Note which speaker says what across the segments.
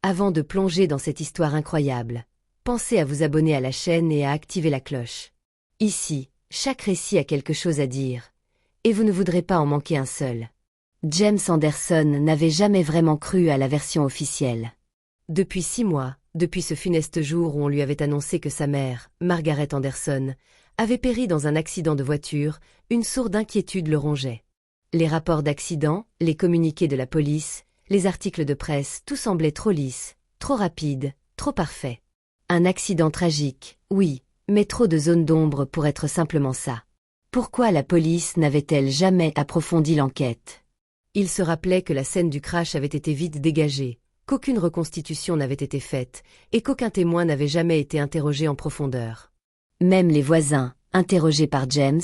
Speaker 1: Avant de plonger dans cette histoire incroyable, pensez à vous abonner à la chaîne et à activer la cloche. Ici, chaque récit a quelque chose à dire, et vous ne voudrez pas en manquer un seul. James Anderson n'avait jamais vraiment cru à la version officielle. Depuis 6 mois, depuis ce funeste jour où on lui avait annoncé que sa mère, Margaret Anderson, avait péri dans un accident de voiture, une sourde inquiétude le rongeait. Les rapports d'accident, les communiqués de la police, les articles de presse, tout semblait trop lisse, trop rapide, trop parfait. Un accident tragique, oui, mais trop de zones d'ombre pour être simplement ça. Pourquoi la police n'avait-elle jamais approfondi l'enquête? Il se rappelait que la scène du crash avait été vite dégagée, qu'aucune reconstitution n'avait été faite, et qu'aucun témoin n'avait jamais été interrogé en profondeur. Même les voisins, interrogés par James,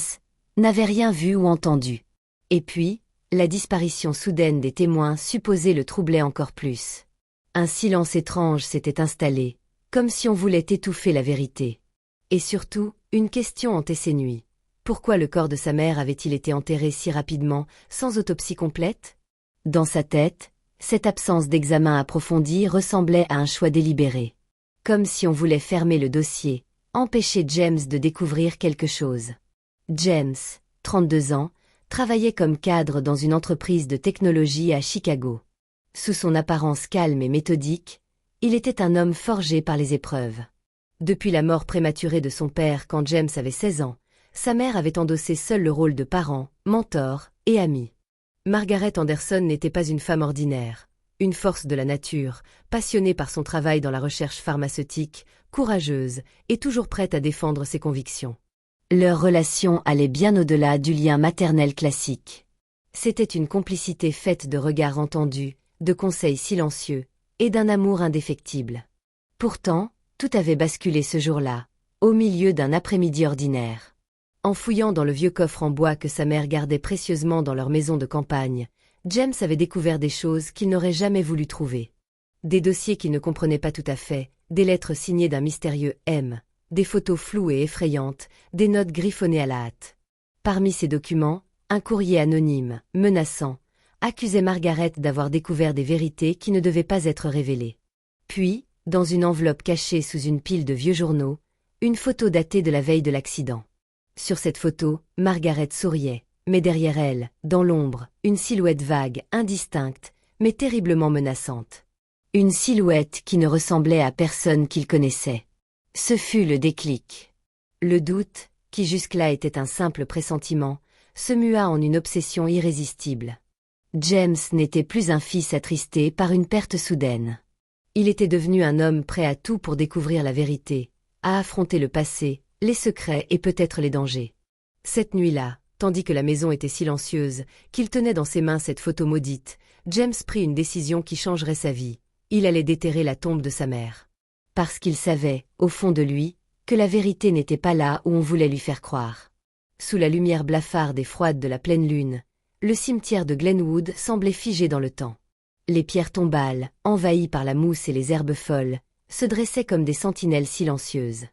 Speaker 1: n'avaient rien vu ou entendu. Et puis, la disparition soudaine des témoins supposés le troublait encore plus. Un silence étrange s'était installé, comme si on voulait étouffer la vérité. Et surtout, une question hantait ses nuits. Pourquoi le corps de sa mère avait-il été enterré si rapidement, sans autopsie complète? Dans sa tête, cette absence d'examen approfondi ressemblait à un choix délibéré. Comme si on voulait fermer le dossier, empêcher James de découvrir quelque chose. James, 32 ans, travaillait comme cadre dans une entreprise de technologie à Chicago. Sous son apparence calme et méthodique, il était un homme forgé par les épreuves. Depuis la mort prématurée de son père quand James avait 16 ans, sa mère avait endossé seule le rôle de parent, mentor et ami. Margaret Anderson n'était pas une femme ordinaire, une force de la nature, passionnée par son travail dans la recherche pharmaceutique, courageuse et toujours prête à défendre ses convictions. Leur relation allait bien au-delà du lien maternel classique. C'était une complicité faite de regards entendus, de conseils silencieux et d'un amour indéfectible. Pourtant, tout avait basculé ce jour-là, au milieu d'un après-midi ordinaire. En fouillant dans le vieux coffre en bois que sa mère gardait précieusement dans leur maison de campagne, James avait découvert des choses qu'il n'aurait jamais voulu trouver. Des dossiers qu'il ne comprenait pas tout à fait, des lettres signées d'un mystérieux M, des photos floues et effrayantes, des notes griffonnées à la hâte. Parmi ces documents, un courrier anonyme, menaçant, accusait Margaret d'avoir découvert des vérités qui ne devaient pas être révélées. Puis, dans une enveloppe cachée sous une pile de vieux journaux, une photo datée de la veille de l'accident. Sur cette photo, Margaret souriait, mais derrière elle, dans l'ombre, une silhouette vague, indistincte, mais terriblement menaçante. Une silhouette qui ne ressemblait à personne qu'il connaissait. Ce fut le déclic. Le doute, qui jusque-là était un simple pressentiment, se mua en une obsession irrésistible. James n'était plus un fils attristé par une perte soudaine. Il était devenu un homme prêt à tout pour découvrir la vérité, à affronter le passé, les secrets et peut-être les dangers. Cette nuit-là, tandis que la maison était silencieuse, qu'il tenait dans ses mains cette photo maudite, James prit une décision qui changerait sa vie. Il allait déterrer la tombe de sa mère. Parce qu'il savait, au fond de lui, que la vérité n'était pas là où on voulait lui faire croire. Sous la lumière blafarde et froide de la pleine lune, le cimetière de Glenwood semblait figé dans le temps. Les pierres tombales, envahies par la mousse et les herbes folles, se dressaient comme des sentinelles silencieuses.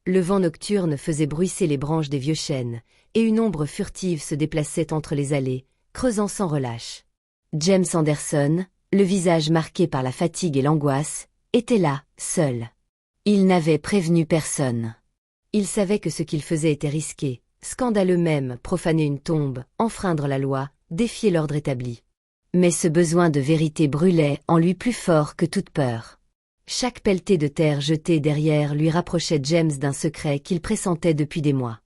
Speaker 1: Le vent nocturne faisait bruisser les branches des vieux chênes, et une ombre furtive se déplaçait entre les allées, creusant sans relâche. James Anderson, le visage marqué par la fatigue et l'angoisse, était là, seul. Il n'avait prévenu personne. Il savait que ce qu'il faisait était risqué, scandaleux même, profaner une tombe, enfreindre la loi, défier l'ordre établi. Mais ce besoin de vérité brûlait en lui plus fort que toute peur. Chaque pelletée de terre jetée derrière lui rapprochait James d'un secret qu'il pressentait depuis des mois.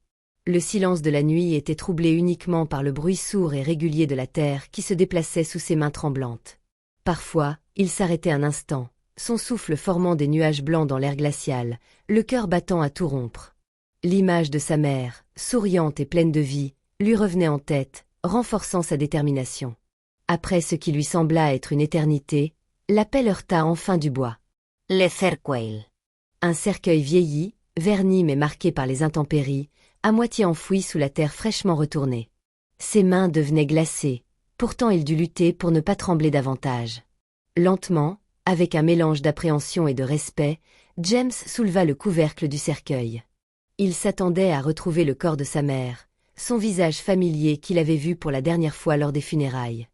Speaker 1: Le silence de la nuit était troublé uniquement par le bruit sourd et régulier de la terre qui se déplaçait sous ses mains tremblantes. Parfois, il s'arrêtait un instant, son souffle formant des nuages blancs dans l'air glacial, le cœur battant à tout rompre. L'image de sa mère, souriante et pleine de vie, lui revenait en tête, renforçant sa détermination. Après ce qui lui sembla être une éternité, la pelle heurta enfin du bois.
Speaker 2: Le cercueil.
Speaker 1: Un cercueil vieilli, verni mais marqué par les intempéries, à moitié enfoui sous la terre fraîchement retournée. Ses mains devenaient glacées, pourtant il dut lutter pour ne pas trembler davantage. Lentement, avec un mélange d'appréhension et de respect, James souleva le couvercle du cercueil. Il s'attendait à retrouver le corps de sa mère, son visage familier qu'il avait vu pour la dernière fois lors des funérailles.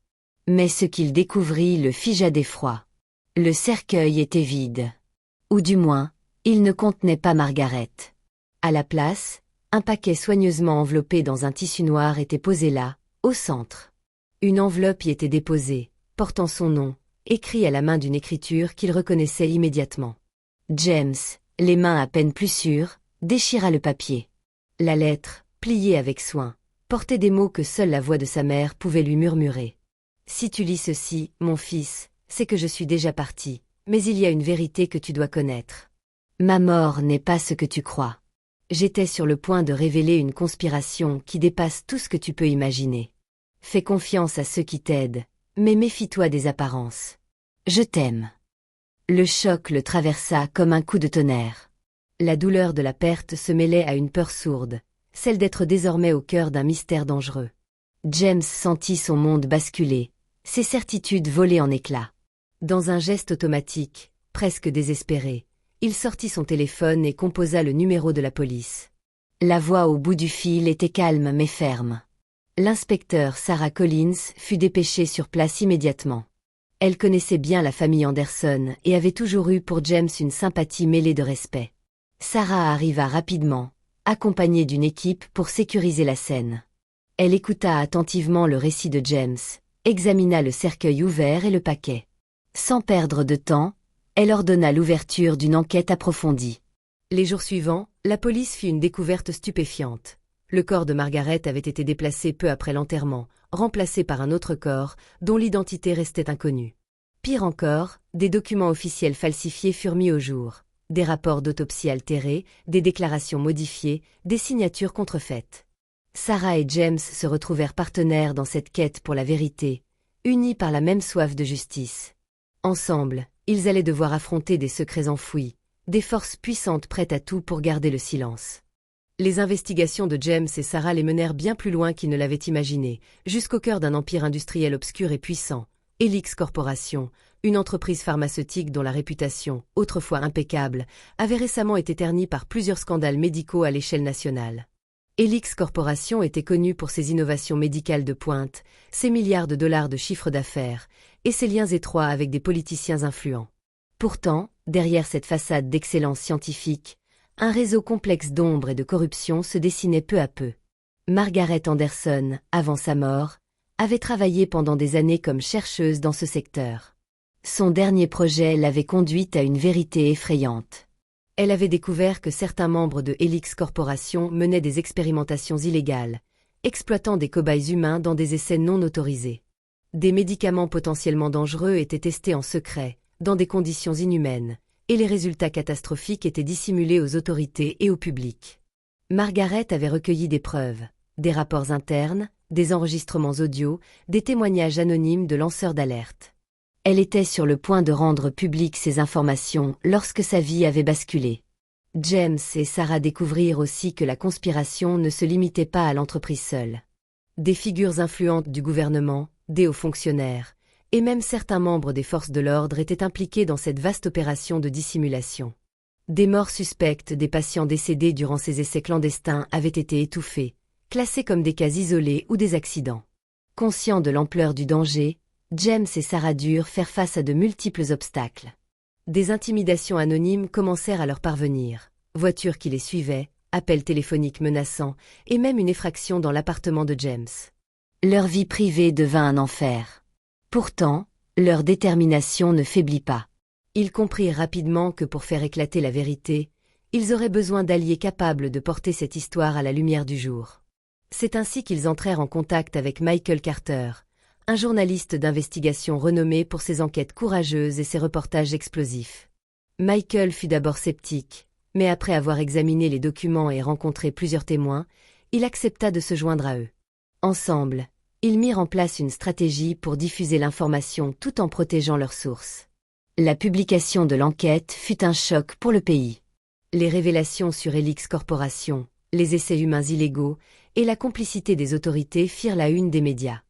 Speaker 1: Mais ce qu'il découvrit le figea d'effroi. Le cercueil était vide. Ou du moins, il ne contenait pas Margaret. À la place, un paquet soigneusement enveloppé dans un tissu noir était posé là, au centre. Une enveloppe y était déposée, portant son nom, écrit à la main d'une écriture qu'il reconnaissait immédiatement. James, les mains à peine plus sûres, déchira le papier. La lettre, pliée avec soin, portait des mots que seule la voix de sa mère pouvait lui murmurer. « Si tu lis ceci, mon fils, c'est que je suis déjà parti, mais il y a une vérité que tu dois connaître. Ma mort n'est pas ce que tu crois. J'étais sur le point de révéler une conspiration qui dépasse tout ce que tu peux imaginer. Fais confiance à ceux qui t'aident, mais méfie-toi des apparences. Je t'aime. » Le choc le traversa comme un coup de tonnerre. La douleur de la perte se mêlait à une peur sourde, celle d'être désormais au cœur d'un mystère dangereux. James sentit son monde basculer, ses certitudes voler en éclats. Dans un geste automatique, presque désespéré, il sortit son téléphone et composa le numéro de la police. La voix au bout du fil était calme mais ferme. L'inspecteur Sarah Collins fut dépêchée sur place immédiatement. Elle connaissait bien la famille Anderson et avait toujours eu pour James une sympathie mêlée de respect. Sarah arriva rapidement, accompagnée d'une équipe pour sécuriser la scène. Elle écouta attentivement le récit de James, examina le cercueil ouvert et le paquet. Sans perdre de temps, elle ordonna l'ouverture d'une enquête approfondie. Les jours suivants, la police fit une découverte stupéfiante. Le corps de Margaret avait été déplacé peu après l'enterrement, remplacé par un autre corps, dont l'identité restait inconnue. Pire encore, des documents officiels falsifiés furent mis au jour. Des rapports d'autopsie altérés, des déclarations modifiées, des signatures contrefaites. Sarah et James se retrouvèrent partenaires dans cette quête pour la vérité, unis par la même soif de justice. Ensemble, ils allaient devoir affronter des secrets enfouis, des forces puissantes prêtes à tout pour garder le silence. Les investigations de James et Sarah les menèrent bien plus loin qu'ils ne l'avaient imaginé, jusqu'au cœur d'un empire industriel obscur et puissant, Helix Corporation, une entreprise pharmaceutique dont la réputation, autrefois impeccable, avait récemment été ternie par plusieurs scandales médicaux à l'échelle nationale. Helix Corporation était connue pour ses innovations médicales de pointe, ses milliards de dollars de chiffre d'affaires, et ses liens étroits avec des politiciens influents. Pourtant, derrière cette façade d'excellence scientifique, un réseau complexe d'ombre et de corruption se dessinait peu à peu. Margaret Anderson, avant sa mort, avait travaillé pendant des années comme chercheuse dans ce secteur. Son dernier projet l'avait conduite à une vérité effrayante. Elle avait découvert que certains membres de Helix Corporation menaient des expérimentations illégales, exploitant des cobayes humains dans des essais non autorisés. Des médicaments potentiellement dangereux étaient testés en secret, dans des conditions inhumaines, et les résultats catastrophiques étaient dissimulés aux autorités et au public. Margaret avait recueilli des preuves, des rapports internes, des enregistrements audio, des témoignages anonymes de lanceurs d'alerte. Elle était sur le point de rendre publiques ces informations lorsque sa vie avait basculé. James et Sarah découvrirent aussi que la conspiration ne se limitait pas à l'entreprise seule. Des figures influentes du gouvernement, des hauts fonctionnaires, et même certains membres des forces de l'ordre étaient impliqués dans cette vaste opération de dissimulation. Des morts suspectes des patients décédés durant ces essais clandestins avaient été étouffés, classés comme des cas isolés ou des accidents. Conscients de l'ampleur du danger, James et Sarah durent faire face à de multiples obstacles. Des intimidations anonymes commencèrent à leur parvenir, voitures qui les suivaient, appels téléphoniques menaçants, et même une effraction dans l'appartement de James. Leur vie privée devint un enfer. Pourtant, leur détermination ne faiblit pas. Ils comprirent rapidement que pour faire éclater la vérité, ils auraient besoin d'alliés capables de porter cette histoire à la lumière du jour. C'est ainsi qu'ils entrèrent en contact avec Michael Carter, un journaliste d'investigation renommé pour ses enquêtes courageuses et ses reportages explosifs. Michael fut d'abord sceptique, mais après avoir examiné les documents et rencontré plusieurs témoins, il accepta de se joindre à eux. Ensemble, ils mirent en place une stratégie pour diffuser l'information tout en protégeant leurs sources. La publication de l'enquête fut un choc pour le pays. Les révélations sur Helix Corporation, les essais humains illégaux et la complicité des autorités firent la une des médias.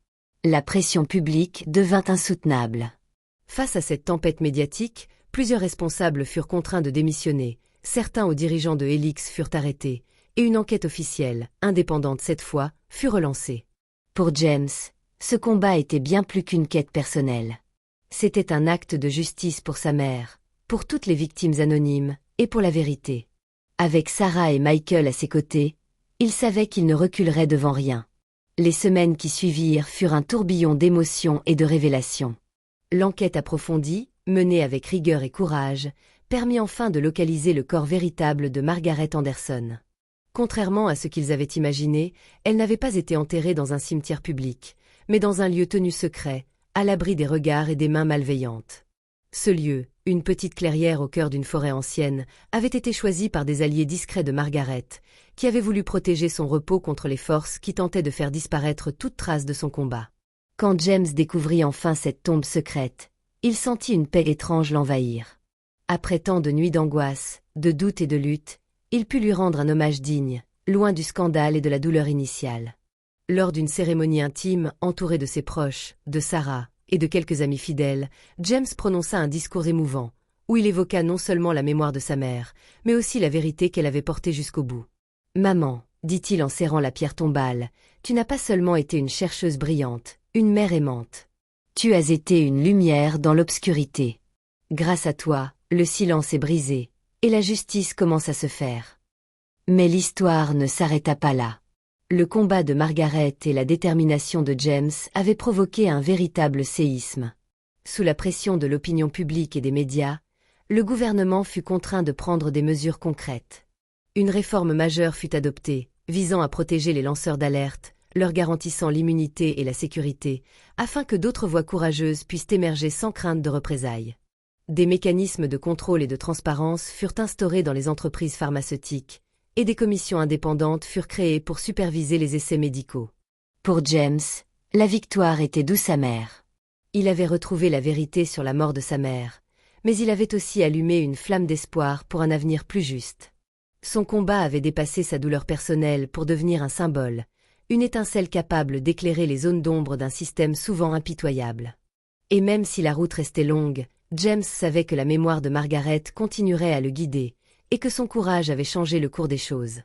Speaker 1: La pression publique devint insoutenable. Face à cette tempête médiatique, plusieurs responsables furent contraints de démissionner, certains hauts dirigeants de Helix furent arrêtés, et une enquête officielle, indépendante cette fois, fut relancée. Pour James, ce combat était bien plus qu'une quête personnelle. C'était un acte de justice pour sa mère, pour toutes les victimes anonymes, et pour la vérité. Avec Sarah et Michael à ses côtés, il savait qu'il ne reculerait devant rien. Les semaines qui suivirent furent un tourbillon d'émotions et de révélations. L'enquête approfondie, menée avec rigueur et courage, permit enfin de localiser le corps véritable de Margaret Anderson. Contrairement à ce qu'ils avaient imaginé, elle n'avait pas été enterrée dans un cimetière public, mais dans un lieu tenu secret, à l'abri des regards et des mains malveillantes. Ce lieu, une petite clairière au cœur d'une forêt ancienne, avait été choisi par des alliés discrets de Margaret, qui avaient voulu protéger son repos contre les forces qui tentaient de faire disparaître toute trace de son combat. Quand James découvrit enfin cette tombe secrète, il sentit une paix étrange l'envahir. Après tant de nuits d'angoisse, de doute et de lutte, il put lui rendre un hommage digne, loin du scandale et de la douleur initiale. Lors d'une cérémonie intime, entouré de ses proches, de Sarah et de quelques amis fidèles, James prononça un discours émouvant, où il évoqua non seulement la mémoire de sa mère, mais aussi la vérité qu'elle avait portée jusqu'au bout. « Maman, dit-il en serrant la pierre tombale, tu n'as pas seulement été une chercheuse brillante, une mère aimante. Tu as été une lumière dans l'obscurité. Grâce à toi, le silence est brisé, et la justice commence à se faire. » Mais l'histoire ne s'arrêta pas là. Le combat de Margaret et la détermination de James avaient provoqué un véritable séisme. Sous la pression de l'opinion publique et des médias, le gouvernement fut contraint de prendre des mesures concrètes. Une réforme majeure fut adoptée, visant à protéger les lanceurs d'alerte, leur garantissant l'immunité et la sécurité, afin que d'autres voix courageuses puissent émerger sans crainte de représailles. Des mécanismes de contrôle et de transparence furent instaurés dans les entreprises pharmaceutiques, et des commissions indépendantes furent créées pour superviser les essais médicaux. Pour James, la victoire était douce amère. Il avait retrouvé la vérité sur la mort de sa mère, mais il avait aussi allumé une flamme d'espoir pour un avenir plus juste. Son combat avait dépassé sa douleur personnelle pour devenir un symbole, une étincelle capable d'éclairer les zones d'ombre d'un système souvent impitoyable. Et même si la route restait longue, James savait que la mémoire de Margaret continuerait à le guider, et que son courage avait changé le cours des choses.